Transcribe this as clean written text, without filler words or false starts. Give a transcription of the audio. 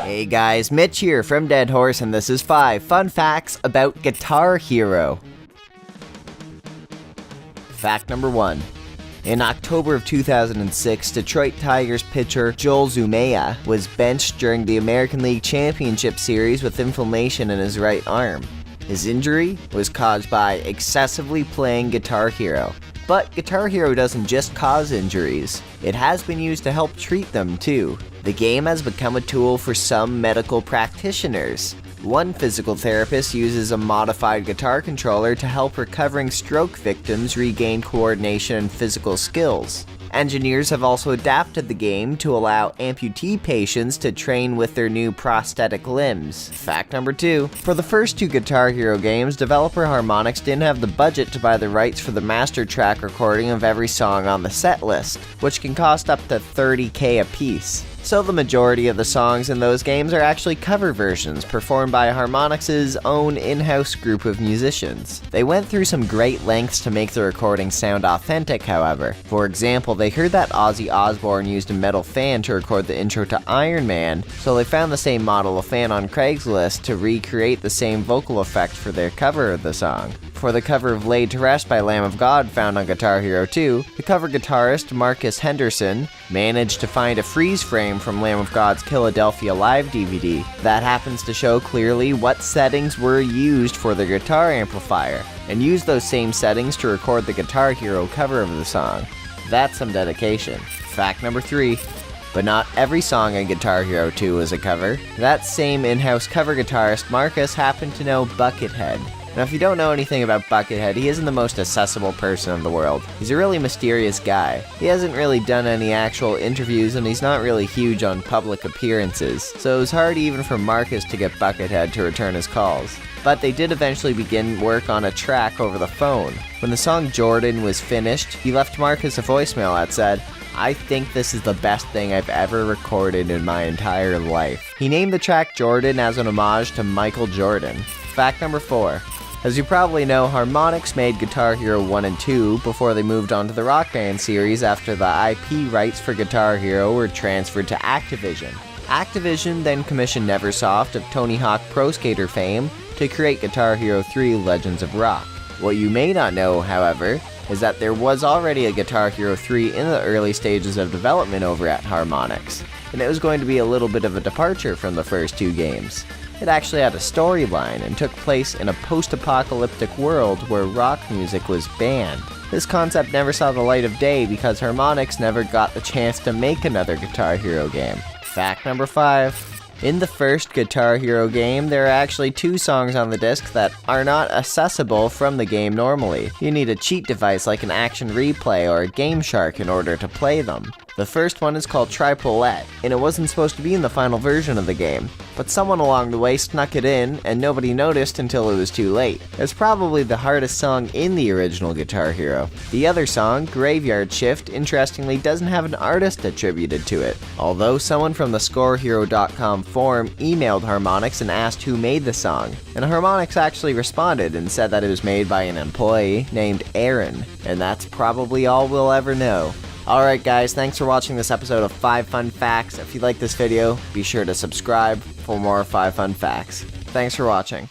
Hey guys, Mitch here from Dead Horse, and this is 5 fun facts about Guitar Hero. Fact number 1. In October of 2006, Detroit Tigers pitcher Joel Zumaya was benched during the American League Championship Series with inflammation in his right arm. His injury was caused by excessively playing Guitar Hero. But Guitar Hero doesn't just cause injuries, it has been used to help treat them too. The game has become a tool for some medical practitioners. One physical therapist uses a modified guitar controller to help recovering stroke victims regain coordination and physical skills. Engineers have also adapted the game to allow amputee patients to train with their new prosthetic limbs. Fact number 2. For the first 2 Guitar Hero games, developer Harmonix didn't have the budget to buy the rights for the master track recording of every song on the set list, which can cost up to $30,000 a piece. So the majority of the songs in those games are actually cover versions performed by Harmonix's own in-house group of musicians. They went through some great lengths to make the recording sound authentic, however. For example, they heard that Ozzy Osbourne used a metal fan to record the intro to Iron Man, so they found the same model of fan on Craigslist to recreate the same vocal effect for their cover of the song. For the cover of Laid to Rest by Lamb of God found on Guitar Hero 2, the cover guitarist Marcus Henderson managed to find a freeze frame from Lamb of God's Philadelphia Live DVD that happens to show clearly what settings were used for the guitar amplifier, and used those same settings to record the Guitar Hero cover of the song. That's some dedication. Fact number 3. But not every song in Guitar Hero 2 is a cover. That same in-house cover guitarist Marcus happened to know Buckethead. Now, if you don't know anything about Buckethead, he isn't the most accessible person in the world. He's a really mysterious guy. He hasn't really done any actual interviews, and he's not really huge on public appearances, so it was hard even for Marcus to get Buckethead to return his calls. But they did eventually begin work on a track over the phone. When the song Jordan was finished, he left Marcus a voicemail that said, "I think this is the best thing I've ever recorded in my entire life." He named the track Jordan as an homage to Michael Jordan. Fact number 4. As you probably know, Harmonix made Guitar Hero 1 and 2 before they moved on to the Rock Band series after the IP rights for Guitar Hero were transferred to Activision. Activision then commissioned Neversoft of Tony Hawk Pro Skater fame to create Guitar Hero 3 Legends of Rock. What you may not know, however, is that there was already a Guitar Hero 3 in the early stages of development over at Harmonix, and it was going to be a little bit of a departure from the first 2 games. It actually had a storyline and took place in a post-apocalyptic world where rock music was banned. This concept never saw the light of day because Harmonix never got the chance to make another Guitar Hero game. Fact number 5. In the first Guitar Hero game, there are actually 2 songs on the disc that are not accessible from the game normally. You need a cheat device like an Action Replay or a Game Shark in order to play them. The first one is called Tripolette, and it wasn't supposed to be in the final version of the game, but someone along the way snuck it in, and nobody noticed until it was too late. It's probably the hardest song in the original Guitar Hero. The other song, Graveyard Shift, interestingly doesn't have an artist attributed to it, although someone from the ScoreHero.com forum emailed Harmonix and asked who made the song, and Harmonix actually responded and said that it was made by an employee named Aaron, and that's probably all we'll ever know. Alright guys, thanks for watching this episode of 5 Fun Facts. If you like this video, be sure to subscribe for more 5 Fun Facts. Thanks for watching.